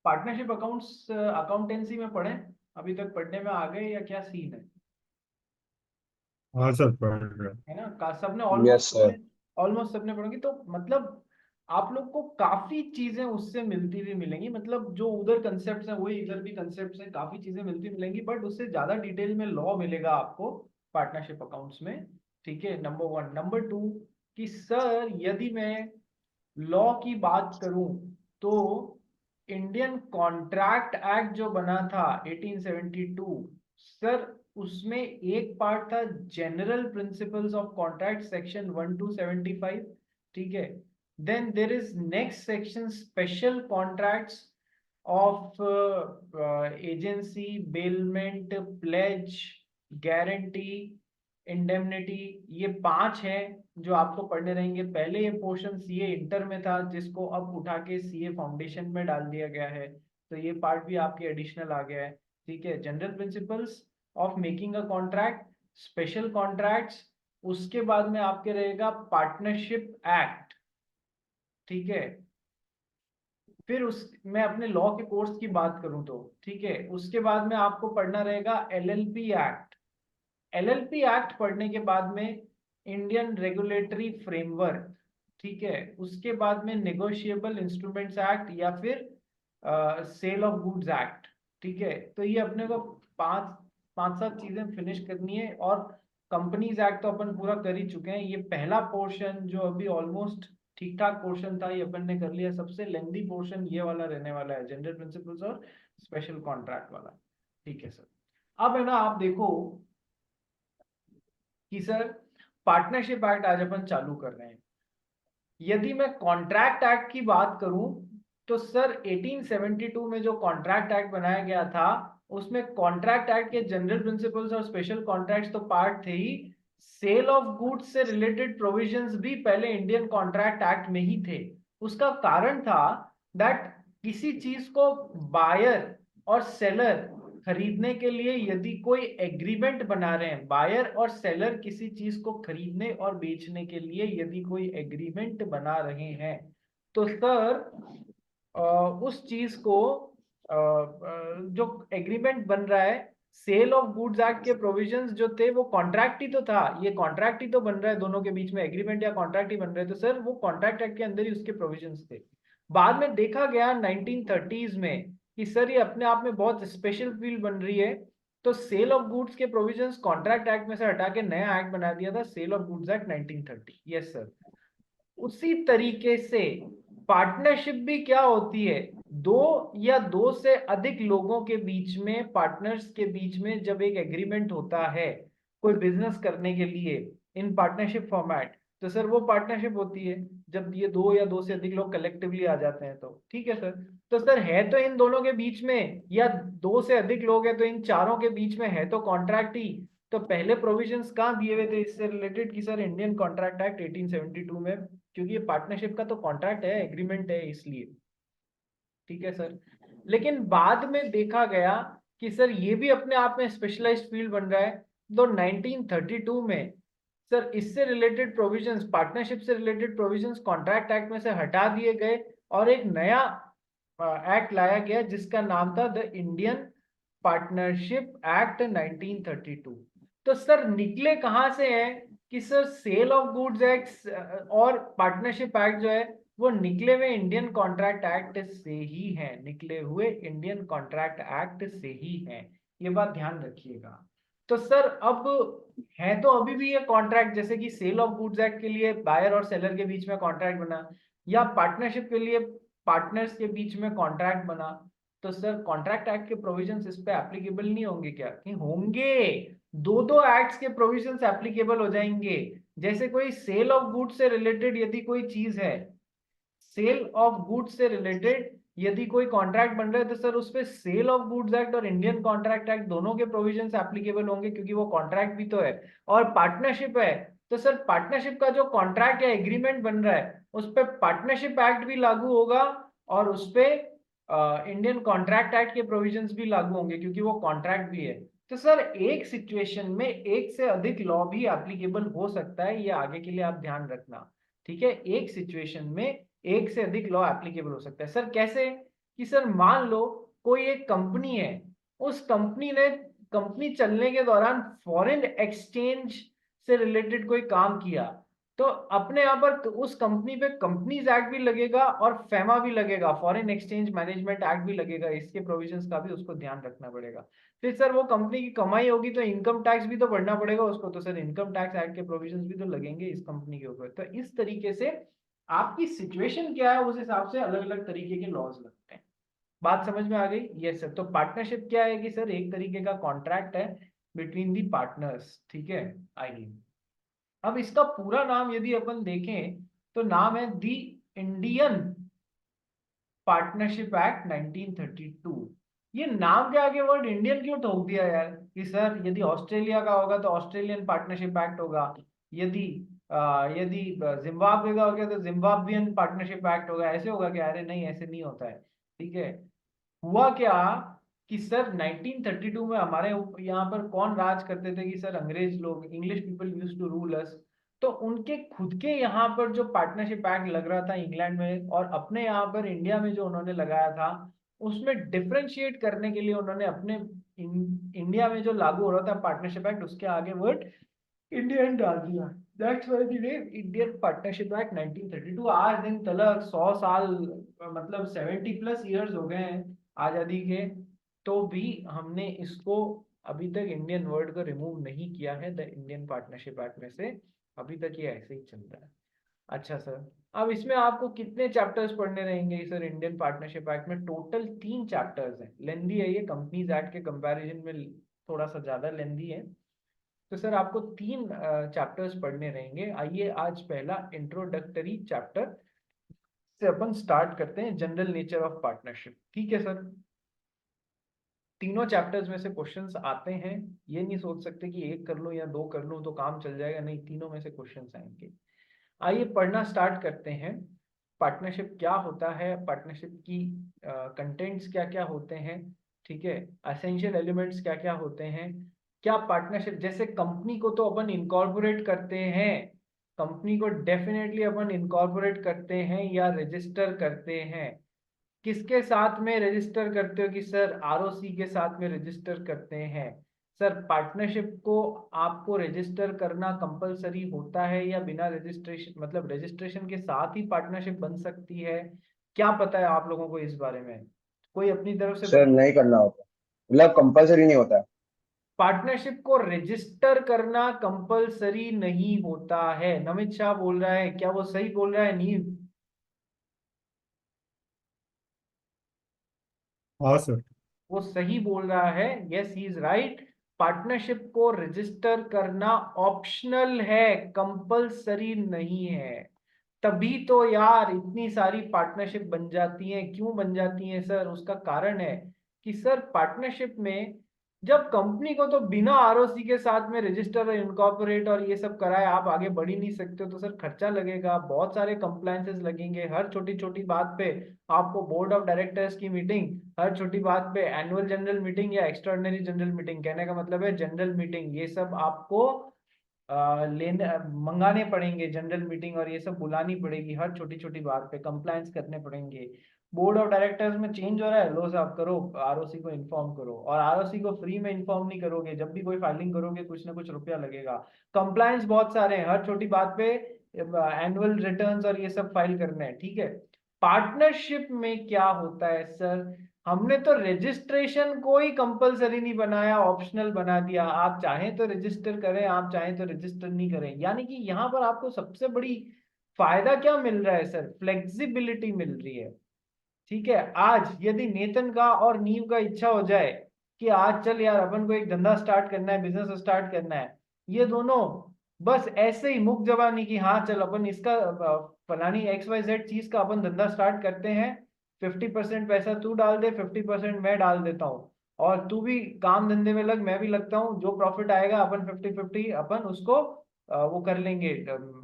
Partnership accounts accountancy में पढ़े, अभी तक पढ़ने में आ गए या क्या सीन हाँ सर, पढ़ रहे है ना? सबने यस सर। ऑलमोस्ट सबने पढ़ेंगे, तो मतलब आप लोग को काफी चीजें उससे मिलती हुई मिलेंगी, मतलब जो उधर कंसेप्ट हैं वही इधर भी कंसेप्ट हैं, काफी चीजें मिलती मिलेंगी, बट उससे ज्यादा डिटेल में लॉ मिलेगा आपको पार्टनरशिप अकाउंट्स में। ठीक है, नंबर वन। नंबर टू, कि सर यदि मैं लॉ की बात करूं तो इंडियन कॉन्ट्रैक्ट एक्ट जो बना था 1872, सर उसमें एक पार्ट था general principles of contract, section 1 to 75। ठीक है, then there is next section special contracts of agency, bailment, pledge, guarantee, indemnity. ये पांच हैं जो आपको पढ़ने रहेंगे। पहले ये पोर्शन सीए इंटर में था, जिसको अब उठा के सीए फाउंडेशन में डाल दिया गया है, तो ये पार्ट भी आपके एडिशनल आ गया है। ठीक है, general principles of making a contract, special contracts, उसके बाद में आपके रहेगा पार्टनरशिप एक्ट। ठीक है, फिर उस मैं अपने लॉ के कोर्स की बात करूं तो ठीक है, उसके बाद में आपको पढ़ना रहेगा एलएलपी एक्ट। एलएलपी एक्ट पढ़ने के बाद में इंडियन रेगुलेटरी फ्रेमवर्क। ठीक है, उसके बाद में नेगोशिएबल इंस्ट्रूमेंट्स एक्ट या फिर सेल ऑफ गुड्स एक्ट। ठीक है, तो ये अपने को पांच पांच सात चीजें फिनिश करनी है, और कंपनीज एक्ट तो अपन पूरा कर ही चुके हैं। ये पहला पोर्शन जो अभी ऑलमोस्ट ठीक ठाक पोर्शन था, ये अपन ने कर लिया। सबसे लेंदी पोर्शन ये वाला रहने वाला है, जनरल प्रिंसिपल्स और स्पेशल कॉन्ट्रैक्ट वाला। ठीक है सर, अब है ना, आप देखो कि सर पार्टनरशिप एक्ट आज अपन चालू कर रहे हैं। यदि मैं कॉन्ट्रैक्ट एक्ट की बात करूं तो सर 1872 में जो कॉन्ट्रैक्ट एक्ट बनाया गया था, उसमें कॉन्ट्रैक्ट एक्ट के जनरल प्रिंसिपल्स और स्पेशल कॉन्ट्रैक्ट्स तो पार्ट थे ही, सेल ऑफ गुड्स से रिलेटेड प्रोविजंस भी पहले इंडियन कॉन्ट्रैक्ट एक्ट में ही थे। उसका कारण था दैट किसी चीज को बायर और सेलर खरीदने के लिए यदि कोई एग्रीमेंट बना रहे हैं, बायर और सेलर किसी चीज को खरीदने और बेचने के लिए यदि कोई एग्रीमेंट बना रहे हैं, तो सर उस चीज को जो एग्रीमेंट बन रहा है, सेल ऑफ गुड्स एक्ट के प्रोविजंस जो थे वो कॉन्ट्रैक्ट ही तो था, ये कॉन्ट्रैक्ट ही तो बन रहा है, दोनों के बीच में एग्रीमेंट या कॉन्ट्रैक्ट ही बन रहा है, तो सर वो कॉन्ट्रैक्ट एक्ट के अंदर ही उसके प्रोविजंस थे। बाद में देखा गया 1930s में कि सर ये अपने आप में बहुत स्पेशल फील्ड बन रही है, तो सेल ऑफ गुड्स के प्रोविजंस कॉन्ट्रैक्ट एक्ट में से हटा के नया एक्ट बना दिया था, sale of goods act 1930। Yes sir, उसी तरीके से पार्टनरशिप भी क्या होती है, दो या दो से अधिक लोगों के बीच में, पार्टनर्स के बीच में जब एक एग्रीमेंट होता है कोई बिजनेस करने के लिए इन पार्टनरशिप फॉर्मेट, तो सर वो पार्टनरशिप होती है। जब ये दो या दो से अधिक लोग कलेक्टिवली आ जाते हैं तो ठीक है सर। तो सर है तो इन दोनों के बीच में, या दो से अधिक लोग हैं तो इन चारों के बीच में है तो कॉन्ट्रैक्ट ही। तो पहले प्रोविजंस कहाँ दिए हुए थे इससे रिलेटेड कि सर इंडियन कॉन्ट्रैक्ट एक्ट 1872 में, क्योंकि ये पार्टनरशिप का तो कॉन्ट्रैक्ट है, एग्रीमेंट है इसलिए। ठीक है सर, लेकिन बाद में देखा गया कि सर ये भी अपने आप में स्पेशलाइज्ड फील्ड बन रहा है, तो 1932 में सर इससे रिलेटेड प्रोविजंस, पार्टनरशिप से रिलेटेड प्रोविजंस कॉन्ट्रैक्ट एक्ट में से हटा दिए गए, और एक नया एक्ट लाया गया जिसका नाम था द इंडियन पार्टनरशिप एक्ट 1932। तो सर निकले कहां से है कि sir sale of goods act और पार्टनरशिप एक्ट जो है वो निकले हुए इंडियन कॉन्ट्रैक्ट एक्ट से ही है, निकले हुए इंडियन कॉन्ट्रैक्ट एक्ट से ही है, ये बात ध्यान रखिएगा। तो सर अब है तो अभी भी ये कॉन्ट्रैक्ट, जैसे कि सेल ऑफ गुड्स एक्ट के लिए बायर और सेलर के बीच में कॉन्ट्रैक्ट बना, या पार्टनरशिप के लिए पार्टनर्स के बीच में कॉन्ट्रैक्ट बना, तो सर कॉन्ट्रैक्ट एक्ट के प्रोविजंस इस पे एप्लीकेबल नहीं होंगे क्या? कि होंगे, दो दो एक्ट्स के प्रोविजंस एप्लीकेबल हो जाएंगे। जैसे कोई सेल ऑफ गुड्स से रिलेटेड यदि कोई चीज है, सेल ऑफ गुड्स से रिलेटेड यदि कोई कॉन्ट्रैक्ट बन रहा है, तो सर उस पे सेल ऑफ गुड्स एक्ट और इंडियन कॉन्ट्रैक्ट एक्ट दोनों के प्रोविजंस एप्लीकेबल होंगे, क्योंकि वो कॉन्ट्रैक्ट भी तो है। और पार्टनरशिप है तो सर पार्टनरशिप का जो कॉन्ट्रैक्ट या एग्रीमेंट बन रहा है उस पे पार्टनरशिप एक्ट भी लागू होगा, और उस पे इंडियन कॉन्ट्रैक्ट एक्ट के प्रोविजंस भी लागू होंगे, क्योंकि वो कॉन्ट्रैक्ट भी है। तो सर एक सिचुएशन में एक से अधिक लॉ भी एप्लीकेबल हो सकता है, ये आगे के लिए आप ध्यान रखना। ठीक है, एक सिचुएशन में एक से अधिक लॉ एप्लीकेबल हो सकता है। सर कैसे? कि सर मान लो कोई एक कंपनी है, उस कंपनी चलने के दौरान फॉरेन एक्सचेंज से रिलेटेड कोई काम किया, तो अपने यहाँ पर उस कंपनी पे कंपनीज एक्ट भी लगेगा और फेमा भी लगेगा, फॉरेन एक्सचेंज मैनेजमेंट एक्ट भी लगेगा, इसके प्रोविजंस का भी उसको ध्यान रखना पड़ेगा। फिर सर वो कंपनी की कमाई होगी तो इनकम टैक्स भी तो भरना पड़ेगा उसको, तो सर इनकम टैक्स एक्ट के प्रोविजंस भी तो लगेंगे इस कंपनी के ऊपर। तो इस तरीके से आपकी सिचुएशन क्या है उस हिसाब से अलग अलग तरीके के लॉज लगते हैं। बात समझ में आ गई? Yes sir. तो पार्टनरशिप क्या है कि सर एक तरीके का कॉन्ट्रैक्ट है बिटवीन दी पार्टनर्स, ठीक है। आइए अब इसका पूरा नाम यदि अपन देखें तो नाम है दी इंडियन पार्टनरशिप एक्ट 1932। ये नाम के आगे वर्ड इंडियन क्यों ठोक दिया यार? कि सर यदि ऑस्ट्रेलिया का होगा तो ऑस्ट्रेलियन पार्टनरशिप एक्ट होगा, यदि यदि जिम्बाब्वे का हो गया तो जिम्बाब्वियन पार्टनरशिप एक्ट होगा, ऐसे होगा क्या? अरे नहीं, ऐसे नहीं होता है, ठीक है। हुआ क्या कि सर 1932 में हमारे यहाँ पर कौन राज करते थे कि सर अंग्रेज लोग, English people used to rule us. तो उनके खुद के यहाँ पर जो पार्टनरशिप एक्ट लग रहा था इंग्लैंड में और अपने यहाँ पर इंडिया में जो उन्होंने लगाया था, उसमें डिफरेंशिएट करने के लिए उन्होंने अपने इंडिया में जो लागू हो रहा था पार्टनरशिप एक्ट, उसके आगे वर्ड इंडियन डाल दिया। That's why the name Indian partnership act 1932। आज दिन तलक 100 साल, मतलब 70 प्लस इयर्स हो गए हैं आजादी के, तो भी हमने इसको अभी तक इंडियन वर्ड को रिमूव नहीं किया है द इंडियन पार्टनरशिप एक्ट में से। अभी तक ये ऐसे ही चल रहा है। अच्छा सर, अब इसमें आपको कितने चैप्टर्स पढ़ने रहेंगे सर? इंडियन पार्टनरशिप एक्ट में टोटल 3 चैप्टर्स हैं। लेंदी है ये, कंपनीज एक्ट के कंपैरिजन में थोड़ा सा ज्यादा लेंदी है। तो सर आपको 3 चैप्टर्स पढ़ने रहेंगे। आइए आज पहला इंट्रोडक्टरी चैप्टर से अपन स्टार्ट करते हैं, जनरल नेचर ऑफ पार्टनरशिप, ठीक है सर। तीनों चैप्टर्स में से क्वेश्चंस आते हैं, ये नहीं सोच सकते कि एक कर लूं या 2 कर लूं तो काम चल जाएगा, नहीं, तीनों में से क्वेश्चंस आएंगे। आइए पढ़ना स्टार्ट करते हैं। पार्टनरशिप क्या होता है, पार्टनरशिप की कंटेंट्स क्या क्या होते हैं, ठीक है, एसेंशियल एलिमेंट्स क्या क्या होते हैं। क्या पार्टनरशिप, जैसे कंपनी को तो अपन इनकॉर्पोरेट करते हैं, कंपनी को डेफिनेटली अपन इनकॉर्पोरेट करते हैं या रजिस्टर करते हैं। किसके साथ में रजिस्टर करते हो? कि सर आरओसी के साथ में रजिस्टर करते हैं। सर पार्टनरशिप को आपको रजिस्टर करना कंपलसरी होता है या बिना रजिस्ट्रेशन, मतलब रजिस्ट्रेशन के साथ ही पार्टनरशिप बन सकती है? क्या पता है आप लोगों को इस बारे में? कोई अपनी तरफ से सर नहीं करना होता, मतलब कंपलसरी नहीं होता है। पार्टनरशिप को रजिस्टर करना कंपलसरी नहीं होता है। नमित शाह बोल रहा है, क्या वो सही बोल रहा है नीव? हाँ सर। वो सही बोल रहा है, yes he is right. Partnership को रजिस्टर करना ऑप्शनल है, कंपलसरी नहीं है। तभी तो यार इतनी सारी पार्टनरशिप बन जाती हैं। क्यों बन जाती हैं सर? उसका कारण है कि सर पार्टनरशिप में जब कंपनी को तो बिना आरओसी के साथ में रजिस्टर और इनकॉर्पोरेट और ये सब कराए आप आगे बढ़ ही नहीं सकते हो, तो सर खर्चा लगेगा, बहुत सारे कंप्लायंसेस लगेंगे, हर छोटी छोटी बात पे आपको बोर्ड ऑफ डायरेक्टर्स की मीटिंग, हर छोटी बात पे एनुअल जनरल मीटिंग या एक्स्ट्राऑर्डिनरी जनरल मीटिंग, कहने का मतलब है जनरल मीटिंग, ये सब आपको लेने मंगाने पड़ेंगे जनरल मीटिंग, और ये सब बुलानी पड़ेगी, हर छोटी छोटी बात पे कंप्लायंस करने पड़ेंगे। बोर्ड ऑफ डायरेक्टर्स में चेंज हो रहा है, लो साहब करो, आरओसी को इन्फॉर्म करो, और आरओसी को फ्री में इन्फॉर्म नहीं करोगे, जब भी कोई फाइलिंग करोगे कुछ ना कुछ रुपया लगेगा। कंप्लायंस बहुत सारे हैं, हर छोटी बात पे एनुअल रिटर्न्स और ये सब फाइल करने हैं, ठीक है। पार्टनरशिप में क्या होता है सर? हमने तो रजिस्ट्रेशन को ही कंपलसरी नहीं बनाया, ऑप्शनल बना दिया। आप चाहें तो रजिस्टर करें, आप चाहें तो रजिस्टर नहीं करें। यानी कि यहाँ पर आपको सबसे बड़ी फायदा क्या मिल रहा है सर? फ्लेक्सिबिलिटी मिल रही है, ठीक है। आज यदि नेतन का और नीव का इच्छा हो जाए कि आज चल यार अपन को एक धंधा स्टार्ट करना है, बिजनेस स्टार्ट करना है, ये दोनों बस ऐसे ही मुख जबानी की हाँ चल अपन इसका फलानी XYZ चीज का अपन धंधा स्टार्ट करते हैं, 50% पैसा तू डाल दे, 50% मैं डाल देता हूँ, और तू भी काम धंधे में लग, मैं भी लगता हूँ, जो प्रॉफिट आएगा अपन 50-50 अपन उसको वो कर लेंगे,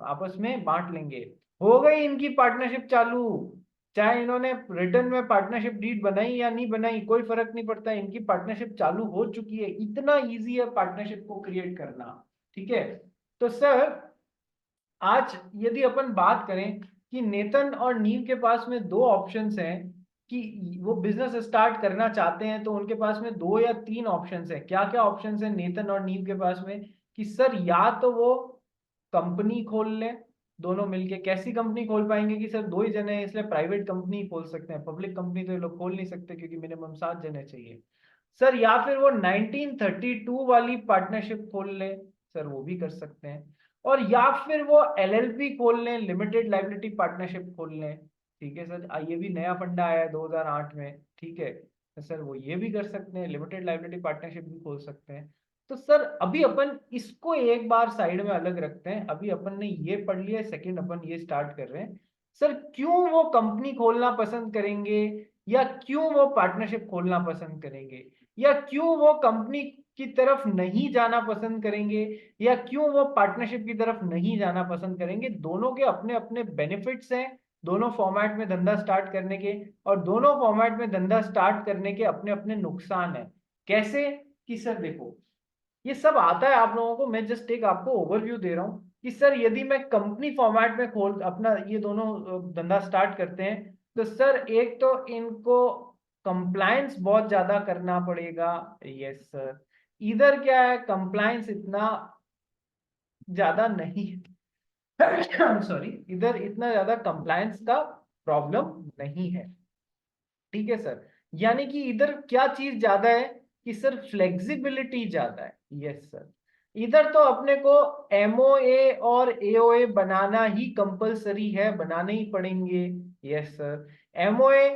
आपस में बांट लेंगे। हो गई इनकी पार्टनरशिप चालू। चाहे इन्होंने रिटर्न में पार्टनरशिप डीड बनाई या नहीं बनाई, कोई फर्क नहीं पड़ता, इनकी पार्टनरशिप चालू हो चुकी है। इतना इजी है पार्टनरशिप को क्रिएट करना, ठीक है। तो सर आज यदि अपन बात करें कि नेतन और नीव के पास में 2 ऑप्शंस हैं, कि वो बिजनेस स्टार्ट करना चाहते हैं, तो उनके पास में 2 या 3 ऑप्शंस है। क्या क्या ऑप्शंस है नेतन और नीव के पास में? कि सर या तो वो कंपनी खोल लें दोनों मिलके। कैसी कंपनी खोल पाएंगे? कि सर 2 ही जने हैं, इसलिए प्राइवेट कंपनी खोल सकते हैं, पब्लिक कंपनी तो ये लोग खोल नहीं सकते क्योंकि मिनिमम 7 जने चाहिए। सर या फिर वो 1932 वाली पार्टनरशिप खोल ले, सर वो भी कर सकते हैं। और या फिर वो एलएलपी खोल लें, लिमिटेड लाइबिलिटी पार्टनरशिप खोल लें। ठीक है सर, ये भी नया फंडा आया है 2008 में। ठीक है, तो सर वो ये भी कर सकते हैं, लिमिटेड लाइबिलिटी पार्टनरशिप भी खोल सकते हैं। तो सर अभी अपन इसको एक बार साइड में अलग रखते हैं। अभी अपन ने ये पढ़ लिया, सेकंड अपन ये स्टार्ट कर रहे हैं। सर क्यों वो कंपनी खोलना पसंद करेंगे, या क्यों वो पार्टनरशिप खोलना पसंद करेंगे, या क्यों वो कंपनी की तरफ नहीं जाना पसंद करेंगे, या क्यों वो पार्टनरशिप की तरफ नहीं जाना पसंद करेंगे? दोनों के अपने अपने बेनिफिट्स हैं, दोनों फॉर्मेट में धंधा स्टार्ट करने के, और दोनों फॉर्मेट में धंधा स्टार्ट करने के अपने अपने नुकसान हैं। कैसे? कि सर देखो, ये सब आता है आप लोगों को, मैं जस्ट एक आपको ओवरव्यू दे रहा हूँ कि सर यदि मैं कंपनी फॉर्मेट में खोल अपना ये दोनों धंधा स्टार्ट करते हैं, तो सर एक तो इनको कंप्लायंस बहुत ज्यादा करना पड़ेगा। Yes sir. इधर क्या है, कंप्लायंस इतना ज्यादा नहीं सॉरी, इधर इतना ज्यादा कंप्लायंस का प्रॉब्लम नहीं है। ठीक है सर। यानी कि इधर क्या चीज ज्यादा है? कि सर फ्लेक्सिबिलिटी ज्यादा है। Yes sir. इधर तो अपने को एमओए और एओए बनाना ही कंपलसरी है, बनाने ही पड़ेंगे। Yes sir. एमओए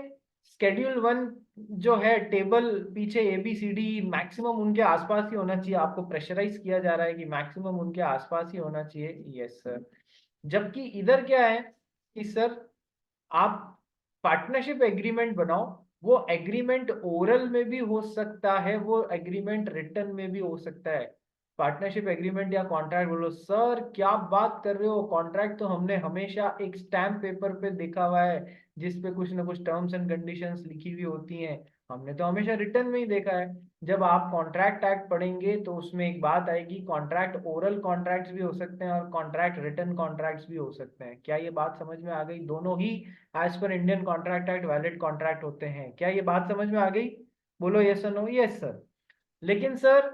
शेड्यूल 1 जो है टेबल पीछे ABCD मैक्सिमम उनके आसपास ही होना चाहिए, आपको प्रेशराइज किया जा रहा है कि मैक्सिमम उनके आसपास ही होना चाहिए। Yes sir. जबकि इधर क्या है कि सर आप पार्टनरशिप एग्रीमेंट बनाओ, वो एग्रीमेंट ओरल में भी हो सकता है, वो एग्रीमेंट रिटर्न में भी हो सकता है। पार्टनरशिप एग्रीमेंट या कॉन्ट्रैक्ट बोलो, सर क्या बात कर रहे हो? कॉन्ट्रैक्ट तो हमने हमेशा एक स्टैम्प पेपर पे देखा हुआ है जिसपे कुछ ना कुछ टर्म्स एंड कंडीशंस लिखी हुई होती हैं। हमने तो हमेशा रिटर्न में ही देखा है। जब आप कॉन्ट्रैक्ट एक्ट पढ़ेंगे तो उसमें एक बात आएगी, कॉन्ट्रैक्ट ओरल कॉन्ट्रैक्ट्स भी हो सकते हैं और कॉन्ट्रैक्ट रिटर्न कॉन्ट्रैक्ट्स भी हो सकते हैं। क्या ये बात समझ में आ गई? दोनों ही एज पर Indian contract act valid contract होते हैं। क्या ये बात समझ में आ गई? बोलो यस और नो। Yes sir. लेकिन सर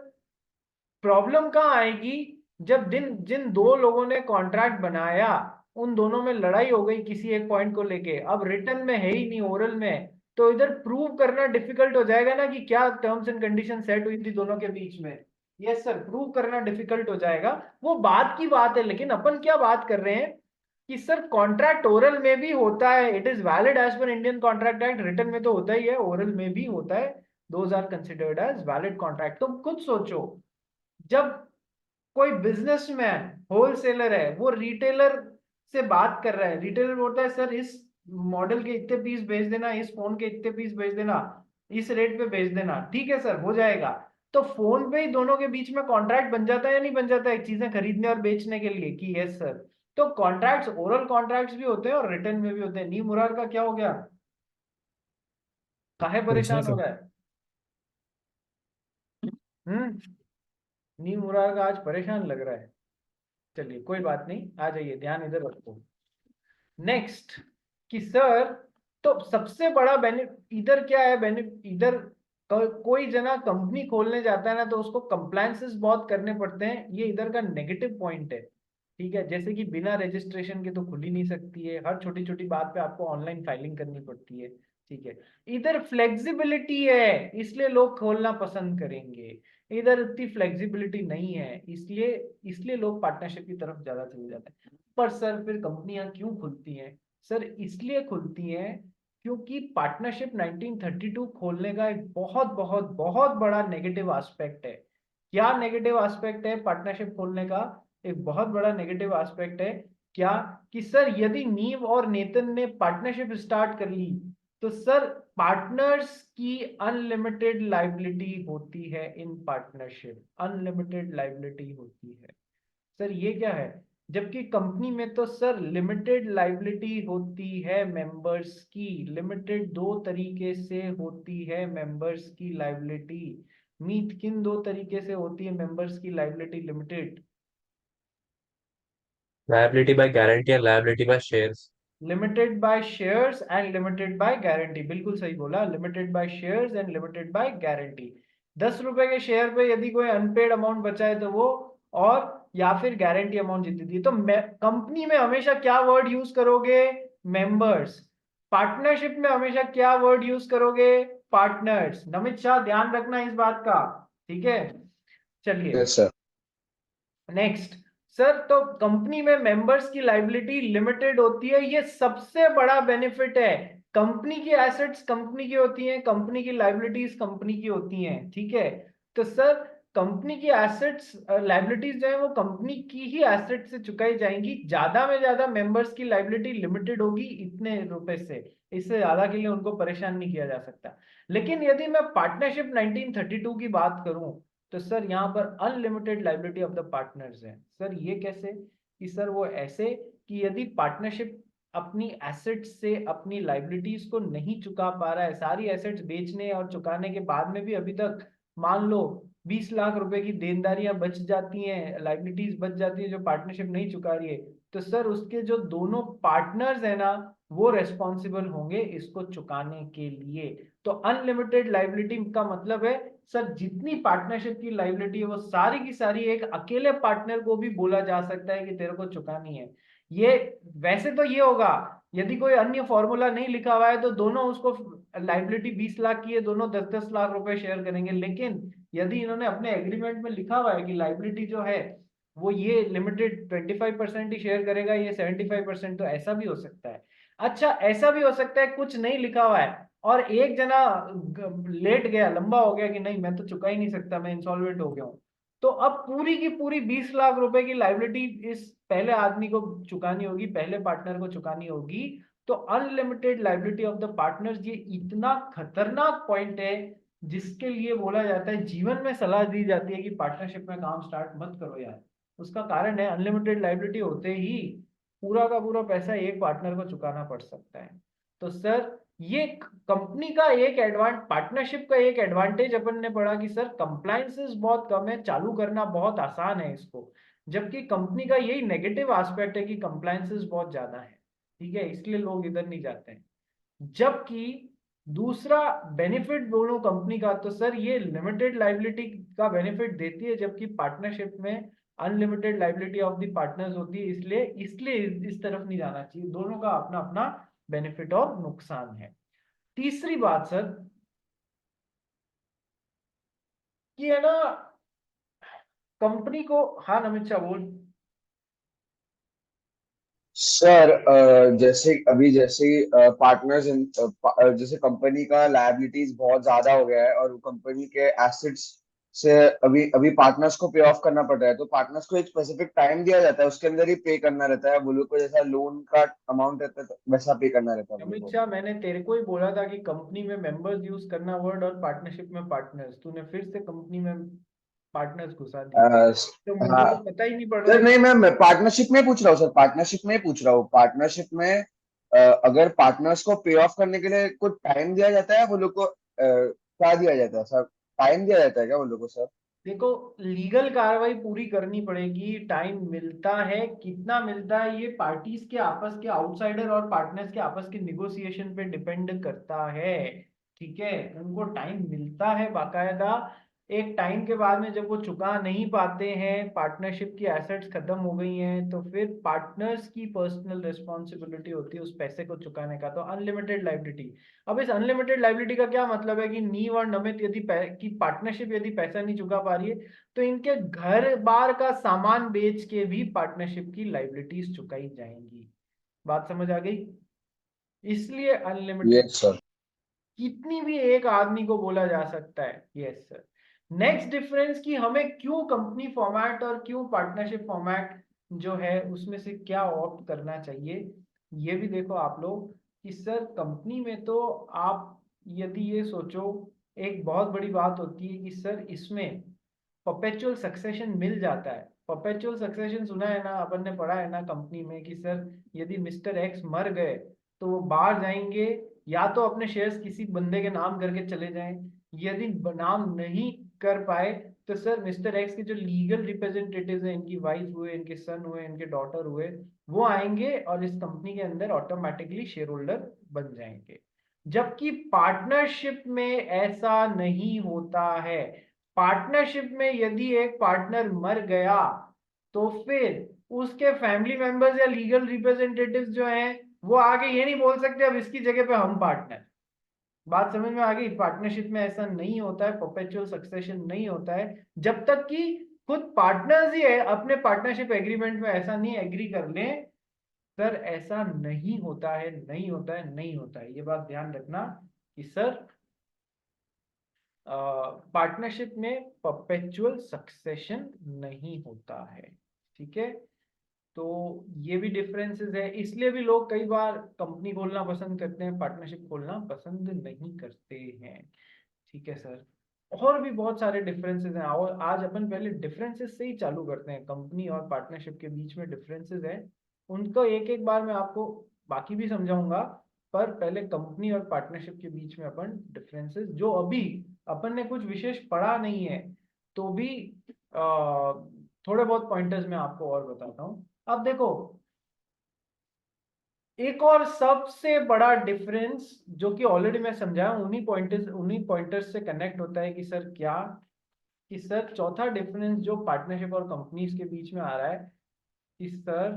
प्रॉब्लम कहाँ आएगी? जब जिन जिन 2 लोगों ने कॉन्ट्रैक्ट बनाया उन दोनों में लड़ाई हो गई किसी एक पॉइंट को लेके, अब रिटर्न में है ही नहीं, ओरल में है। तो इधर प्रूव करना डिफिकल्ट हो जाएगा ना कि क्या टर्म्स एंड कंडीशन सेट हुई थी दोनों के बीच में। यस सर, प्रूव करना डिफिकल्ट हो जाएगा। वो बात की बात है, लेकिन अपन क्या बात कर रहे हैं कि सर कॉन्ट्रैक्ट ओरल में भी होता है, इट इज वैलिड एज पर इंडियन कॉन्ट्रैक्ट एक्ट। रिटर्न में तो होता ही है, ओरल में भी होता है। Those are considered as valid contract. तुम खुद सोचो, जब कोई बिजनेसमैन होलसेलर है, वो रिटेलर से बात कर रहा है, रिटेलर बोलता है सर इस मॉडल के इतने पीस भेज देना, इस फोन के इतने पीस भेज देना, इस रेट पे भेज देना। ठीक है सर, हो जाएगा। तो फोन पे ही दोनों के बीच में कॉन्ट्रैक्ट बन जाता है या नहीं बन जाता है, चीजें खरीदने और बेचने के लिए? कि यस सर। तो कॉन्ट्रैक्ट्स ओरल कॉन्ट्रैक्ट्स भी होते हैं और रिटर्न में भी होते हैं। नी मुरार का क्या हो गया? काहे कुछ नहीं परेशान हो सर। रहा है? हम्म। नी मुरार का आज परेशान लग रहा है। चलिए कोई बात नहीं, आ जाइए, ध्यान इधर रखो। नेक्स्ट, कि सर तो सबसे बड़ा बेनिफिट इधर क्या है? बेनिफिट इधर कोई जना कंपनी खोलने जाता है ना, तो उसको कंप्लायंसेस बहुत करने पड़ते हैं, ये इधर का नेगेटिव पॉइंट है। ठीक है, जैसे कि बिना रजिस्ट्रेशन के तो खुल ही नहीं सकती है, हर छोटी छोटी बात पे आपको ऑनलाइन फाइलिंग करनी पड़ती है। ठीक है। इधर फ्लेक्सिबिलिटी है, इसलिए लोग खोलना पसंद करेंगे। इधर इतनी फ्लेक्सिबिलिटी नहीं है, इसलिए इसलिए लोग पार्टनरशिप की तरफ ज्यादा चले जाते हैं। पर सर फिर कंपनियां क्यों खुलती हैं? सर इसलिए खुलती हैं क्योंकि पार्टनरशिप 1932 खोलने का एक बहुत बहुत बहुत बड़ा नेगेटिव एस्पेक्ट है। क्या नेगेटिव एस्पेक्ट है पार्टनरशिप खोलने का? एक बहुत बड़ा नेगेटिव एस्पेक्ट है। क्या? कि सर यदि नीव और नेतन ने पार्टनरशिप स्टार्ट कर ली, तो सर पार्टनर्स की अनलिमिटेड लाइबिलिटी होती है। इन पार्टनरशिप अनलिमिटेड लाइबिलिटी होती है। सर ये क्या है? जबकि कंपनी में तो सर लिमिटेड लाइबिलिटी होती है मेंबर्स की। लिमिटेड 2 तरीके से होती है मेंबर्स की लाइबिलिटी। मीत किन 2 तरीके से होती है मेंबर्स की liability limited? Liability by guarantee और liability by shares. Limited by shares and limited by guarantee, बिल्कुल सही बोला, limited by shares and limited by guarantee. 10 रुपए के शेयर पे यदि कोई अनपेड अमाउंट बचा है तो वो, और या फिर गारंटी अमाउंट जितनी थी। तो कंपनी में हमेशा क्या वर्ड यूज करोगे? मेंबर्स। पार्टनरशिप में हमेशा क्या वर्ड यूज करोगे? पार्टनर्स। नमित शाह, ध्यान रखना इस बात का, ठीक है? चलिए यस सर। नेक्स्ट। सर, तो कंपनी में मेंबर्स की लाइबिलिटी लिमिटेड होती है, ये सबसे बड़ा बेनिफिट है। कंपनी की एसेट्स कंपनी की होती हैं, कंपनी की लाइबिलिटीज कंपनी की होती हैं, ठीक है? तो सर, कंपनी की एसेट्स लाइबिलिटीज जो है वो कंपनी की ही एसेट से चुकाई जाएंगी। ज्यादा में ज्यादा मेंबर्स की लाइबिलिटी लिमिटेड होगी इतने रुपए से, इससे ज्यादा के लिए उनको परेशान नहीं किया जा सकता। लेकिन यदि मैं पार्टनरशिप 1932 की बात करूं, तो सर यहाँ पर unlimited liability of the partners है। सर ये कैसे? कि सर वो ऐसे कि यदि पार्टनरशिप अपनी एसेट्स से अपनी लाइबिलिटीज को नहीं चुका पा रहा है, सारी एसेट्स बेचने और चुकाने के बाद में भी अभी तक मान लो 20 लाख रुपए की देनदारियां बच जाती हैं, लाइबिलिटीज बच जाती है जो पार्टनरशिप नहीं चुका रही है, तो सर उसके जो दोनों पार्टनर्स है ना, वो रेस्पॉन्सिबल होंगे इसको चुकाने के लिए। तो अनलिमिटेड लाइबिलिटी का मतलब है सर, जितनी पार्टनरशिप की लाइबिलिटी है वो सारी की सारी एक अकेले पार्टनर को भी बोला जा सकता है कि तेरे को चुकानी है। ये वैसे तो ये होगा, यदि कोई अन्य फॉर्मूला नहीं लिखा हुआ है तो दोनों उसको, लाइबिलिटी 20 लाख की है, दोनों 10-10 लाख रुपए शेयर करेंगे। लेकिन यदि इन्होंने अपने एग्रीमेंट में लिखा हुआ है कि लाइबिलिटी जो है वो ये लिमिटेड 25% ही शेयर करेगा, ये 75%, तो ऐसा भी हो सकता है। अच्छा, ऐसा भी हो सकता है कुछ नहीं लिखा हुआ है और एक जना लेट गया, लंबा हो गया कि नहीं मैं तो चुका ही नहीं सकता, मैं इंसॉल्वेंट हो गया हूं, तो अब पूरी की पूरी 20 लाख रुपए की लाइबिलिटी इस पहले आदमी को चुकानी होगी, पहले पार्टनर को चुकानी होगी। तो unlimited liability of the partners, ये इतना खतरनाक पॉइंट है जिसके लिए बोला जाता है, जीवन में सलाह दी जाती है कि पार्टनरशिप में काम स्टार्ट मत करो यार। उसका कारण है अनलिमिटेड लाइबिलिटी होते ही पूरा का पूरा पैसा एक पार्टनर को चुकाना पड़ सकता है। तो सर, ये कंपनी का एक पार्टनरशिप का एक एडवांटेज अपन ने पढ़ा कि सर कंप्लायंसेस बहुत कम है, चालू करना बहुत आसान है इसको। जबकि कंपनी का यही नेगेटिव एस्पेक्ट है कि कंप्लायंसेस बहुत ज्यादा है, ठीक है, इसलिए लोग इधर नहीं जाते हैं। जबकि दूसरा बेनिफिट बोलूं कंपनी का, तो सर ये लिमिटेड लाइबिलिटी का बेनिफिट देती है, जबकि पार्टनरशिप में unlimited liability of the partners होती है। इसलिए इसलिए इस तरफ नहीं जाना चाहिए, दोनों का अपना अपना बेनिफिट और नुकसान है। तीसरी बात सर, कि है ना, कंपनी को, हाँ नमित शाह बोल। सर जैसे अभी जैसे पार्टनर्स जैसे कंपनी का लायबिलिटीज बहुत ज्यादा हो गया है और कंपनी के एसेट्स से अभी अभी पार्टनर्स को पे ऑफ करना पड़ रहा है, तो पार्टनर्स को एक स्पेसिफिक टाइम दिया जाता है, उसके अंदर ही पे करना रहता है वो लोग को, जैसा लोन का अमाउंट रहता है तो वैसा पे करना रहता है वो लोग अमित को। शाह, मैंने तेरे को ही बोला था कि कंपनी में मेंबर्स यूज करना वर्ड और पार्टनरशिप में पार्टनर्स, तूने फिर से कंपनी में पार्टनर्स घुसा दिए, अ, तो मुझे हाँ तो पता ही नहीं पड़ रहा सर, है नहीं कि। मैं पार्टनरशिप में पूछ रहा हूँ सर, पार्टनरशिप में पूछ रहा हूँ, पार्टनरशिप में अगर पार्टनर्स को पे ऑफ करने के लिए कुछ टाइम दिया जाता है वो लोग को, क्या दिया जाता है सर, टाइम दिया जाता है क्या वो लोग को सर? देखो, लीगल कार्रवाई पूरी करनी पड़ेगी, टाइम मिलता है, कितना मिलता है ये पार्टीज के आपस के, आउटसाइडर और पार्टनर्स के आपस के निगोशिएशन पे डिपेंड करता है, ठीक है? उनको टाइम मिलता है बाकायदा। एक टाइम के बाद में जब वो चुका नहीं पाते हैं, पार्टनरशिप की एसेट्स खत्म हो गई हैं, तो फिर पार्टनर्स की पर्सनल रिस्पॉन्सिबिलिटी होती है उस पैसे को चुकाने का। तो अनलिमिटेड लाइबिलिटी। अब इस अनलिमिटेड लाइबिलिटी का क्या मतलब है कि नीव और नमित यदि की पार्टनरशिप यदि पैसा नहीं चुका पा रही है, तो इनके घर बार का सामान बेच के भी पार्टनरशिप की लाइबिलिटीज चुकाई जाएंगी। बात समझ आ गई? इसलिए अनलिमिटेड, यस सर। कितनी भी एक आदमी को बोला जा सकता है। Yes sir. नेक्स्ट डिफरेंस, कि हमें क्यों कंपनी फॉर्मेट और क्यों पार्टनरशिप फॉर्मेट जो है उसमें से क्या ऑप्ट करना चाहिए, ये भी देखो आप लोग। कि सर कंपनी में तो आप यदि ये सोचो, एक बहुत बड़ी बात होती है कि सर इसमें परपेचुअल सक्सेशन मिल जाता है। परपेचुअल सक्सेशन सुना है ना, अपन ने पढ़ा है ना कंपनी में कि सर यदि मिस्टर एक्स मर गए तो वो बाहर जाएंगे, या तो अपने शेयर्स किसी बंदे के नाम करके चले जाएं, यदि नाम नहीं कर पाए तो सर मिस्टर एक्स के जो लीगल रिप्रेजेंटेटिव हैं, इनकी वाइफ हुए, इनके सन हुए, इनके डॉटर हुए, वो आएंगे और इस कंपनी के अंदर ऑटोमेटिकली शेयर होल्डर बन जाएंगे। जबकि पार्टनरशिप में ऐसा नहीं होता है। पार्टनरशिप में यदि एक पार्टनर मर गया तो फिर उसके फैमिली मेंबर्स या लीगल रिप्रेजेंटेटिव्स जो हैं वो आगे ये नहीं बोल सकते अब इसकी जगह पे हम पार्टनर। बात समझ में आ गई? पार्टनरशिप में ऐसा नहीं होता है, परपेचुअल सक्सेशन नहीं होता है जब तक कि खुद पार्टनर्स ही है अपने पार्टनरशिप एग्रीमेंट में ऐसा नहीं एग्री कर लें। सर ऐसा नहीं होता है, नहीं होता है, नहीं होता है, ये बात ध्यान रखना कि सर पार्टनरशिप में परपेचुअल सक्सेशन नहीं होता है। ठीक है, तो ये भी डिफरेंसेस है, इसलिए भी लोग कई बार कंपनी खोलना पसंद करते हैं, पार्टनरशिप खोलना पसंद नहीं करते हैं। ठीक है सर, और भी बहुत सारे डिफरेंसेस हैं, और आज अपन पहले डिफरेंसेस से ही चालू करते हैं। कंपनी और पार्टनरशिप के बीच में डिफरेंसेस हैं, उनको एक एक बार मैं आपको बाकी भी समझाऊंगा। पर पहले कंपनी और पार्टनरशिप के बीच में अपन डिफरेंसेस जो अभी अपन ने कुछ विशेष पढ़ा नहीं है तो भी थोड़े बहुत पॉइंटर्स में आपको और बताता हूँ। अब देखो, एक और सबसे बड़ा डिफरेंस जो कि ऑलरेडी मैं समझाया, उन्हीं पॉइंटर्स से कनेक्ट होता है कि सर क्या, कि सर चौथा डिफरेंस जो पार्टनरशिप और कंपनीज के बीच में आ रहा है कि सर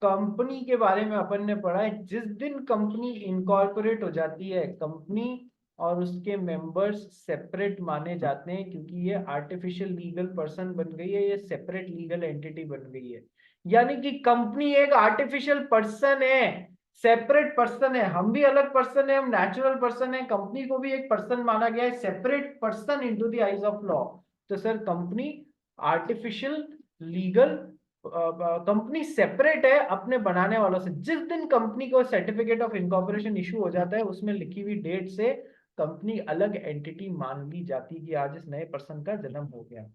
कंपनी के बारे में अपन ने पढ़ा है, जिस दिन कंपनी इनकॉर्पोरेट हो जाती है, कंपनी और उसके मेंबर्स सेपरेट माने जाते हैं क्योंकि ये आर्टिफिशियल लीगल पर्सन बन गई है, ये सेपरेट लीगल एंटिटी बन गई है। यानी कि कंपनी एक आर्टिफिशियल पर्सन है, सेपरेट पर्सन है। हम भी अलग पर्सन है, हम नेचुरल पर्सन है, कंपनी को भी एक पर्सन माना गया है, separate person into the eyes of law. तो sir company artificial legal, company separate है अपने बनाने वालों से। जिस दिन कंपनी को सर्टिफिकेट ऑफ इनकॉर्पोरेशन इशू हो जाता है उसमें लिखी हुई डेट से कंपनी अलग एंटिटी मान ली जाती है कि आज इस नए पर्सन का जन्म हो गया।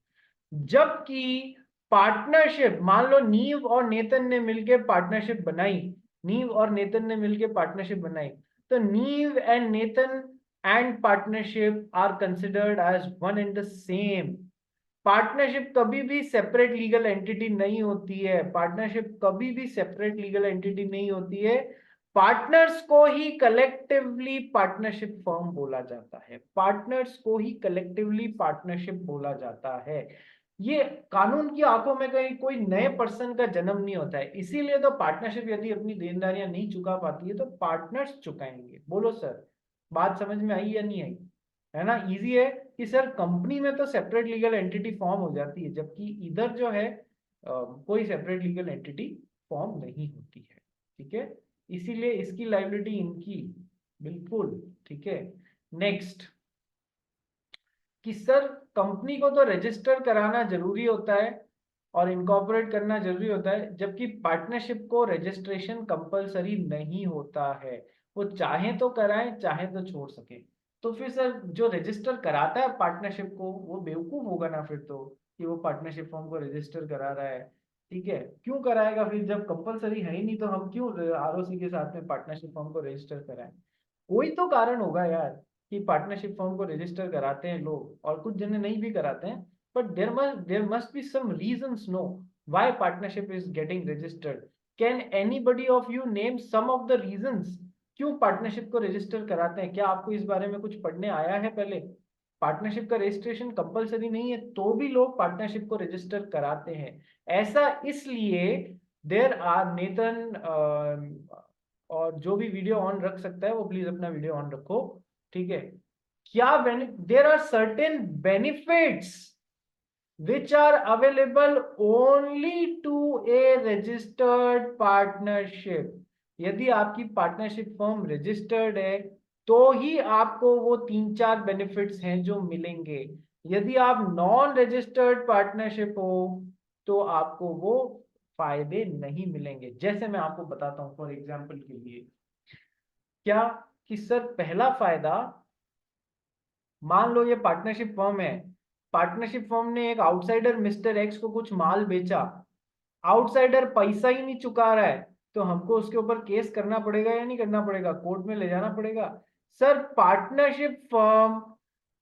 जबकि पार्टनरशिप, मान लो नीव और नेतन ने मिलकर पार्टनरशिप बनाई, नीव और नेतन ने मिलकर पार्टनरशिप बनाई, तो नीव एंड नेतन and partnership are considered as one and the same. Partnership कभी भी सेपरेट लीगल एंटिटी नहीं होती है, पार्टनरशिप कभी भी सेपरेट लीगल एंटिटी नहीं होती है। पार्टनर्स को ही कलेक्टिवली पार्टनरशिप फर्म बोला जाता है, पार्टनर्स को ही कलेक्टिवली पार्टनरशिप बोला जाता है। ये कानून की आंखों में कहीं कोई नए पर्सन का जन्म नहीं होता है। इसीलिए तो पार्टनरशिप यदि अपनी देनदारियां नहीं चुका पाती है तो पार्टनर्स चुकाएंगे। बोलो सर, बात समझ में आई या नहीं आई? है ना, इजी है कि सर कंपनी में तो सेपरेट लीगल एंटिटी फॉर्म हो जाती है, जबकि इधर जो है कोई सेपरेट लीगल एंटिटी फॉर्म नहीं होती है। ठीक है, इसीलिए इसकी लायबिलिटी इनकी, बिल्कुल ठीक है। नेक्स्ट, कि सर कंपनी को तो रजिस्टर कराना जरूरी होता है और इनकॉर्पोरेट करना जरूरी होता है, जबकि पार्टनरशिप को रजिस्ट्रेशन कंपलसरी नहीं होता है। वो चाहे तो कराएं, चाहे तो छोड़ सके। तो फिर सर जो रजिस्टर कराता है पार्टनरशिप को वो बेवकूफ होगा ना फिर तो, कि वो पार्टनरशिप फॉर्म को रजिस्टर करा रहा है। ठीक है, क्यों कराएगा फिर जब कंपलसरी है ही नहीं, तो हम क्यों आरओसी के साथ में पार्टनरशिप फॉर्म को रजिस्टर कराएं? कोई तो कारण होगा यार कि पार्टनरशिप फॉर्म को रजिस्टर कराते हैं लोग और कुछ जने नहीं भी कराते हैं। But there must be some reasons, no, why partnership is getting registered. Can anybody of you name some of the reasons क्यों पार्टनरशिप को रजिस्टर कराते हैं? क्या आपको इस बारे में कुछ पढ़ने आया है पहले? पार्टनरशिप का रजिस्ट्रेशन कंपलसरी नहीं है तो भी लोग पार्टनरशिप को रजिस्टर कराते हैं। ऐसा इसलिए, देर आर नेतन, और जो भी वीडियो ऑन रख सकता है वो प्लीज अपना वीडियो ऑन रखो। ठीक है, क्या there are certain benefits which are available only to a registered partnership। यदि आपकी पार्टनरशिप फर्म रजिस्टर्ड है तो ही आपको वो 3-4 बेनिफिट्स हैं जो मिलेंगे। यदि आप नॉन रजिस्टर्ड पार्टनरशिप हो तो आपको वो फायदे नहीं मिलेंगे। जैसे मैं आपको बताता हूं फॉर एग्जांपल के लिए, क्या, कि सर पहला फायदा, मान लो ये पार्टनरशिप फर्म है, पार्टनरशिप फर्म ने एक आउटसाइडर मिस्टर एक्स को कुछ माल बेचा, आउटसाइडर पैसा ही नहीं चुका रहा है, तो हमको उसके ऊपर केस करना पड़ेगा या नहीं करना पड़ेगा? कोर्ट में ले जाना पड़ेगा। सर पार्टनरशिप फर्म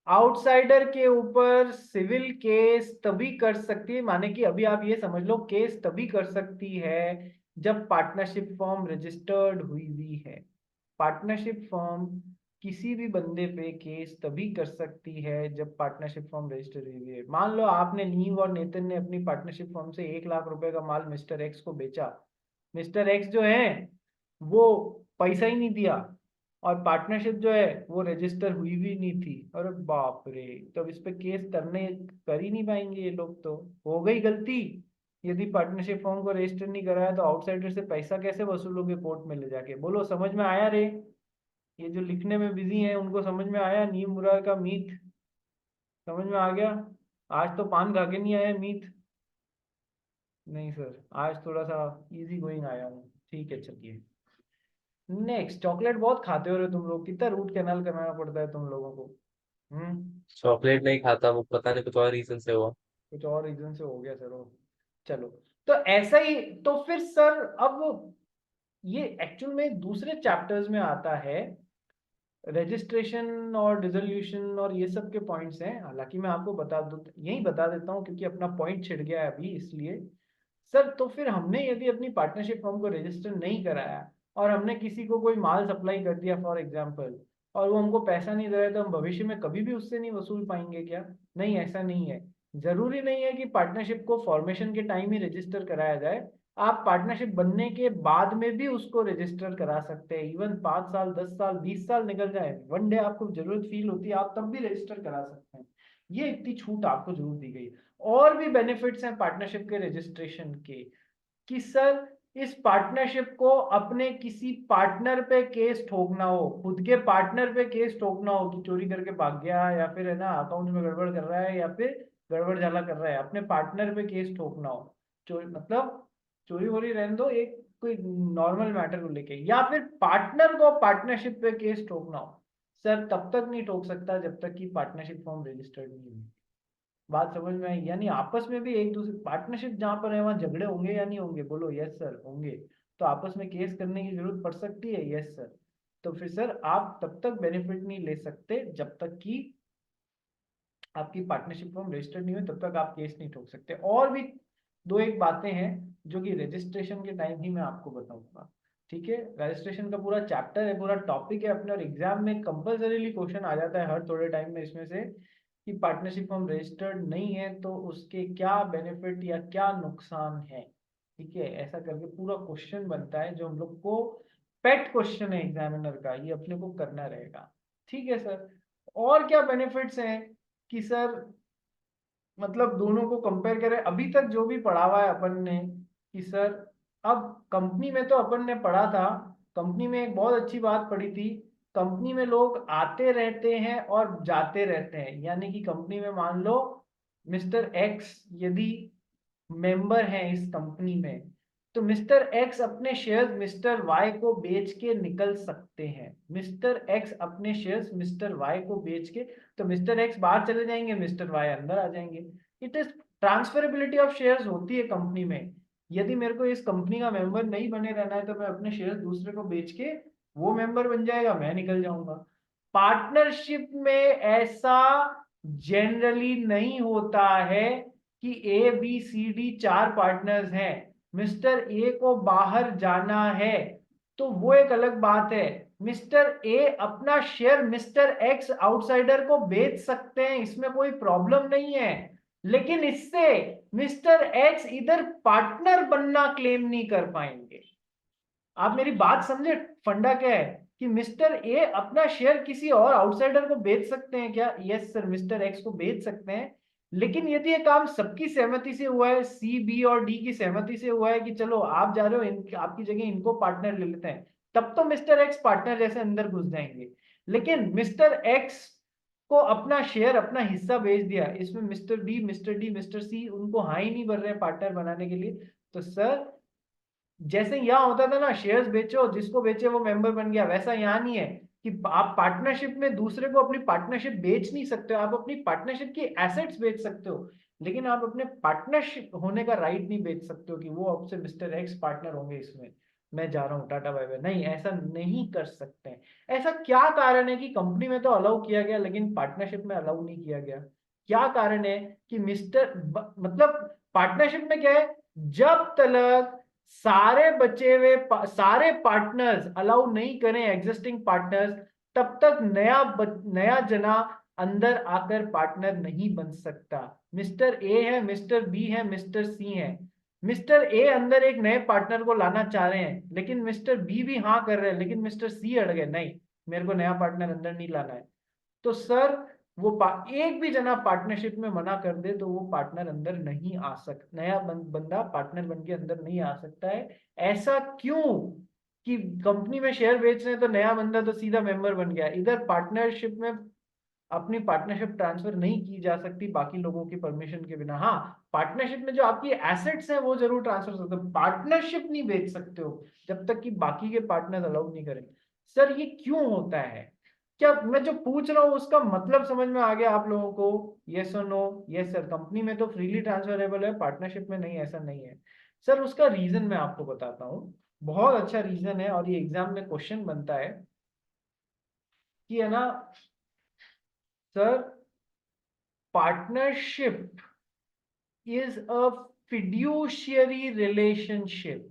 आउटसाइडर के ऊपर सिविल केस तभी कर सकती है, माने कि अभी आप ये समझ लो, केस तभी कर सकती है जब पार्टनरशिप फॉर्म रजिस्टर्ड हुई हुई है। पार्टनरशिप फॉर्म किसी भी बंदे पे केस तभी कर सकती है जब पार्टनरशिप फॉर्म रजिस्टर हुई है। मान लो आपने, नीव और नेतन ने अपनी पार्टनरशिप फॉर्म से 1 लाख रुपए का माल मिस्टर एक्स को बेचा। मिस्टर एक्स जो है वो पैसा ही नहीं दिया, और पार्टनरशिप जो है वो रजिस्टर हुई भी नहीं थी। अरे बाप रे, तो अब इस पे केस कर ही नहीं पाएंगे ये लोग, तो हो गई गलती। यदि पार्टनरशिप फॉर्म को रजिस्टर नहीं कराया तो आउटसाइडर से पैसा कैसे वसूलोगे कोर्ट में ले जाके? बोलो, समझ में आया रे? ये जो लिखने में बिजी हैं उनको समझ में आया नीम मुरार का मीत? समझ में आ गया? आज तो पान खा के नहीं आया मीत? नहीं सर, आज थोड़ा सा इजी गोइंग आया हूँ। ठीक है, चलिए नेक्स्ट। चॉकलेट बहुत खाते हो रे तुम लोग, कितना रूट कैनाल करना पड़ता है तुम लोगों को। हम्म। चॉकलेट नहीं खाता, वो पता नहीं कुछ और रीजन से हुआ। कुछ और रीजन से हो गया सर वो। चलो, तो ऐसा ही, तो फिर सर अब ये एक्चुअल में दूसरे चैप्टर्स में आता है, रजिस्ट्रेशन और डिसोल्यूशन और ये सब के पॉइंट्स हैं। हालांकि मैं आपको बता दूं, यही बता देता हूँ क्योंकि अपना पॉइंट छिड़ गया है अभी, इसलिए। सर तो फिर हमने यदि अपनी पार्टनरशिप फर्म को रजिस्टर नहीं कराया और हमने किसी को कोई माल सप्लाई कर दिया फॉर एग्जांपल, और वो हमको पैसा नहीं दे रहा है, तो हम भविष्य में कभी भी उससे नहीं वसूल पाएंगे क्या? नहीं, ऐसा नहीं है। जरूरी नहीं है कि पार्टनरशिप को फॉर्मेशन के टाइम ही रजिस्टर कराया जाए। आप पार्टनरशिप बनने के बाद में भी उसको रजिस्टर करा सकते हैं। इवन 5 साल, 10 साल, 20 साल निकल जाए, वन डे आपको जरूरत फील होती है, आप तब भी रजिस्टर करा सकते हैं। ये इतनी छूट आपको जरूर दी गई है। और भी बेनिफिट्स हैं पार्टनरशिप के रजिस्ट्रेशन के, कि सर इस पार्टनरशिप को अपने किसी पार्टनर पे केस ठोकना हो, खुद के पार्टनर पे केस ठोकना हो कि चोरी करके भाग गया, या फिर है ना अकाउंट में गड़बड़ कर रहा है, या फिर गड़बड़ झाला कर रहा है, अपने पार्टनर पे केस ठोकना हो, चोरी मतलब चोरी वोरी रहने दो, एक कोई नॉर्मल मैटर को लेके, या फिर पार्टनर को पार्टनरशिप पे केस ठोकना हो, सर तब तक नहीं ठोक सकता जब तक कि पार्टनरशिप फॉर्म रजिस्टर्ड नहीं हुई। बात समझ में आई? यानी आपस में भी एक दूसरे, पार्टनरशिप जहां पर है वहां झगड़े होंगे या नहीं होंगे? बोलो यस सर, होंगे। तो आपस में केस करने की जरूरत पड़ सकती है, यस सर। तो फिर सर आप तब तक बेनिफिट नहीं ले सकते जब तक कि आपकी पार्टनरशिप फॉर्म रजिस्टर्ड नहीं हुई, तब तक आप केस नहीं ठोक सकते। और भी दो एक बातें हैं जो कि रजिस्ट्रेशन के टाइम ही मैं आपको बताऊंगा। ठीक है, रजिस्ट्रेशन का पूरा चैप्टर है, पूरा टॉपिक है अपने, और एग्जाम में कंपल्सरीली क्वेश्चन आ जाता है हर थोड़े टाइम में इसमें से, कि पार्टनरशिप फॉर्म रजिस्टर्ड नहीं है तो उसके क्या बेनिफिट या क्या नुकसान है। ठीक है, ऐसा करके पूरा क्वेश्चन बनता है जो हम लोग को पेट क्वेश्चन है एग्जामिनर का, ये अपने को करना रहेगा। ठीक है सर। और क्या बेनिफिट्स हैं कि सर, मतलब दोनों को कंपेयर करें अभी तक जो भी पढ़ा हुआ है अपन ने, कि सर अब कंपनी में तो अपन ने पढ़ा था, कंपनी में एक बहुत अच्छी बात पढ़ी थी, कंपनी में लोग आते रहते हैं और जाते रहते हैं। यानी कि कंपनी में मान लो मिस्टर एक्स यदि मेंबर हैं इस कंपनी में, तो मिस्टर एक्स अपने शेयर्स मिस्टर वाई को बेच के निकल सकते हैं। मिस्टर एक्स अपने शेयर्स मिस्टर वाई को बेच के, तो मिस्टर एक्स बाहर चले जाएंगे, मिस्टर वाई अंदर आ जाएंगे। It is transferability of shares होती है कंपनी में। यदि मेरे को इस कंपनी का मेंबर नहीं बने रहना है तो मैं अपने शेयर दूसरे को बेच के, वो मेंबर बन जाएगा, मैं निकल जाऊंगा। पार्टनरशिप में ऐसा जनरली नहीं होता है कि A B C D 4 partners हैं, मिस्टर ए को बाहर जाना है तो वो एक अलग बात है। मिस्टर ए अपना शेयर मिस्टर एक्स आउटसाइडर को बेच सकते हैं, इसमें कोई प्रॉब्लम नहीं है, लेकिन इससे मिस्टर एक्स इधर पार्टनर बनना क्लेम नहीं कर पाएंगे। आप मेरी बात समझे? फंडा क्या है कि मिस्टर ए अपना शेयर किसी और आउटसाइडर को बेच सकते हैं क्या? यस सर, मिस्टर एक्स को बेच सकते हैं, लेकिन यदि ये काम सबकी सहमति से हुआ है, सी बी और डी की सहमति से हुआ है कि चलो आप जा रहे हो, आपकी जगह इनको पार्टनर ले लेते हैं, तब तो मिस्टर एक्स पार्टनर जैसे अंदर घुस जाएंगे। लेकिन मिस्टर एक्स को अपना शेयर, अपना हिस्सा बेच दिया, इसमें mister B, mister D, mister C उनको हाँ ही नहीं भर रहे पार्टनर बनाने के लिए, तो सर जैसे यहाँ होता था ना, शेयर्स बेचो, जिसको बेचे वो मेंबर बन गया, वैसा यहाँ नहीं है कि आप पार्टनरशिप में दूसरे को अपनी पार्टनरशिप बेच नहीं सकते हो। आप अपनी पार्टनरशिप की एसेट्स बेच सकते हो, लेकिन आप अपने पार्टनरशिप होने का राइट नहीं बेच सकते हो कि वो आपसे मिस्टर एक्स पार्टनर होंगे इसमें। मैं जा रहा हूँ, टाटा बाय बाय। नहीं, ऐसा नहीं कर सकते हैं। ऐसा क्या कारण है कि कंपनी में तो अलाउ किया गया लेकिन पार्टनरशिप में अलाउ नहीं किया गया? क्या कारण है कि मतलब पार्टनरशिप में क्या है, जब तक सारे बचे हुए सारे पार्टनर्स अलाउ नहीं करें एग्जिस्टिंग पार्टनर्स, तब तक नया जना अंदर आकर पार्टनर नहीं बन सकता। मिस्टर ए है, मिस्टर बी है, मिस्टर सी है। मिस्टर ए अंदर एक नए पार्टनर को लाना चाह रहे हैं लेकिन मिस्टर बी भी हाँ कर रहे हैं, लेकिन मिस्टर सी अड़ गए, नहीं मेरे को नया पार्टनर अंदर नहीं लाना है। तो सर वो एक भी जना पार्टनरशिप में मना कर दे तो वो पार्टनर अंदर नहीं आ सकता, नया बंदा पार्टनर बन के अंदर नहीं आ सकता है। ऐसा क्यों कि कंपनी में शेयर बेच रहे हैं तो नया बंदा तो सीधा मेंबर बन गया, इधर पार्टनरशिप में अपनी पार्टनरशिप ट्रांसफर नहीं की जा सकती बाकी लोगों की परमिशन के बिना। हाँ, पार्टनरशिप में जो आपकी एसेट्स हैं वो जरूर ट्रांसफर कर सकते हो, पार्टनरशिप नहीं बेच सकते हो जब तक कि बाकी के पार्टनर्स अलाउ नहीं करें। सर ये क्यों होता है? क्या मैं जो पूछ रहा हूँ उसका मतलब समझ में आ गया आप लोगों को? यस और नो? यस सर, कंपनी में तो फ्रीली ट्रांसफरेबल है, पार्टनरशिप में नहीं, ऐसा नहीं है। सर उसका रीजन मैं आपको बताता हूँ, बहुत अच्छा रीजन है और ये एग्जाम में क्वेश्चन बनता है कि है ना sir, partnership is a fiduciary relationship.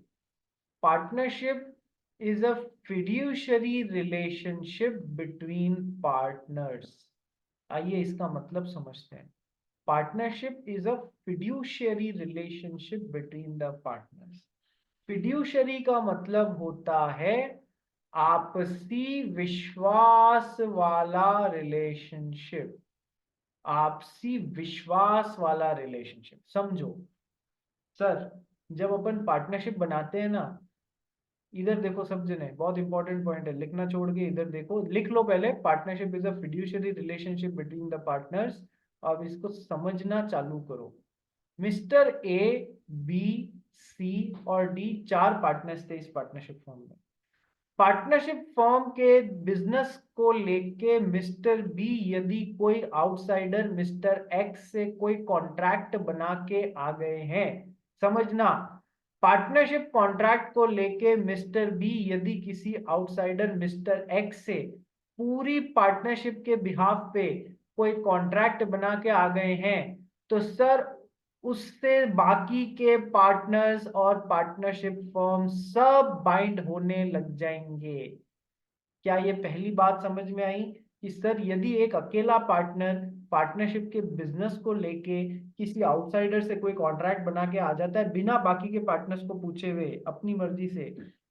Partnership is a fiduciary relationship between partners. आइए इसका मतलब समझते हैं। Partnership is a fiduciary relationship between the partners. Fiduciary का मतलब होता है आपसी विश्वास वाला रिलेशनशिप, आपसी विश्वास वाला रिलेशनशिप। समझो सर, जब अपन पार्टनरशिप बनाते हैं ना, इधर देखो सब जने, बहुत इंपॉर्टेंट पॉइंट है, लिखना छोड़ के इधर देखो, लिख लो पहले। Partnership is a fiduciary relationship between the partners. अब इसको समझना चालू करो। मिस्टर ए, बी, सी और डी, चार पार्टनर्स थे इस पार्टनरशिप फॉर्म में। पार्टनरशिप फर्म के बिजनेस को लेके मिस्टर बी यदि कोई आउटसाइडर मिस्टर एक्स से कोई कॉन्ट्रैक्ट बना के आ गए हैं, समझना, पार्टनरशिप कॉन्ट्रैक्ट को लेके मिस्टर बी यदि किसी आउटसाइडर मिस्टर एक्स से पूरी पार्टनरशिप के बिहाफ पे कोई कॉन्ट्रैक्ट बना के आ गए हैं, तो सर उससे बाकी के पार्टनर्स और पार्टनरशिप फर्म सब बाइंड होने लग जाएंगे। क्या ये पहली बात समझ में आई कि सर यदि एक अकेला पार्टनर पार्टनरशिप के बिजनेस को लेके किसी आउटसाइडर से कोई कॉन्ट्रैक्ट बना के आ जाता है बिना बाकी के पार्टनर्स को पूछे हुए अपनी मर्जी से,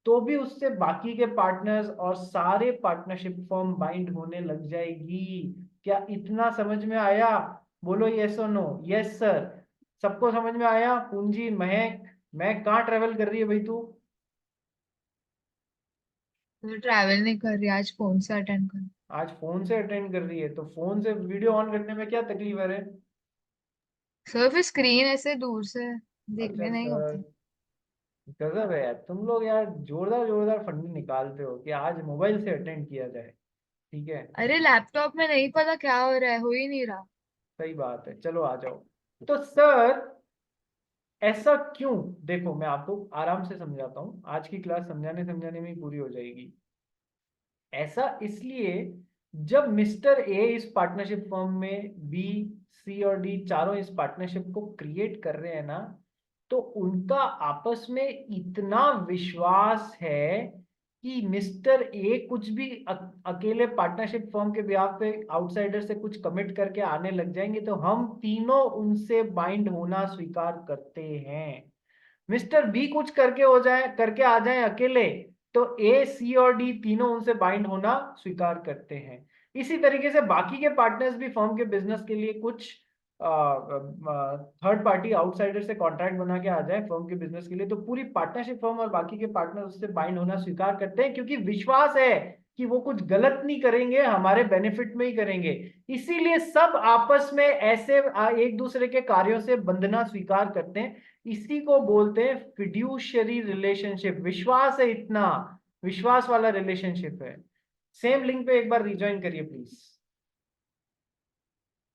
तो भी उससे बाकी के पार्टनर्स और सारे पार्टनरशिप फर्म बाइंड होने लग जाएगी। क्या इतना समझ में आया? बोलो यस और नो। यस सर, सबको समझ में आया? पूंजी, महक, मैं कहाँ ट्रेवल कर रही है भाई तू? तो ट्रैवल नहीं कर रही, आज फोन से अटेंड कर। आज फोन से अटेंड कर रही है तो फोन से वीडियो ऑन करने में क्या तकलीफ है रे? सर फिर स्क्रीन ऐसे दूर से अच्छा देखने नहीं सर, होती। गजब है यार तुम लोग यार, जोरदार जोरदार फंडे निकालते हो कि आज मोबाइल से अटेंड किया जाए। ठीक है, अरे लैपटॉप में नहीं पता क्या हो रहा है, हो ही नहीं रहा। सही बात है, चलो आ जाओ। तो सर ऐसा क्यों, देखो मैं आपको आराम से समझाता हूँ, आज की क्लास समझाने समझाने में ही पूरी हो जाएगी। ऐसा इसलिए, जब मिस्टर ए इस पार्टनरशिप फर्म में बी, सी और डी चारों इस पार्टनरशिप को क्रिएट कर रहे हैं ना, तो उनका आपस में इतना विश्वास है कि मिस्टर ए कुछ भी अकेले पार्टनरशिप फर्म के बिहाफ पे आउटसाइडर से कुछ कमिट करके आने लग जाएंगे तो हम तीनों उनसे बाइंड होना स्वीकार करते हैं। मिस्टर बी कुछ करके आ जाए अकेले, तो ए, सी और डी तीनों उनसे बाइंड होना स्वीकार करते हैं। इसी तरीके से बाकी के पार्टनर्स भी फर्म के बिजनेस के लिए कुछ थर्ड पार्टी आउटसाइडर से कॉन्ट्रैक्ट बना के आ जाए फर्म के बिजनेस के लिए, तो पूरी पार्टनरशिप फर्म और बाकी के पार्टनर उससे बाइंड होना स्वीकार करते हैं, क्योंकि विश्वास है कि वो कुछ गलत नहीं करेंगे, हमारे बेनिफिट में ही करेंगे। इसीलिए सब आपस में ऐसे एक दूसरे के कार्यों से बंधना स्वीकार करते हैं। इसी को बोलते हैं फिड्यूशियरी रिलेशनशिप। विश्वास है, इतना विश्वास वाला रिलेशनशिप है। सेम लिंक पे एक बार रिज्वाइन करिए प्लीज।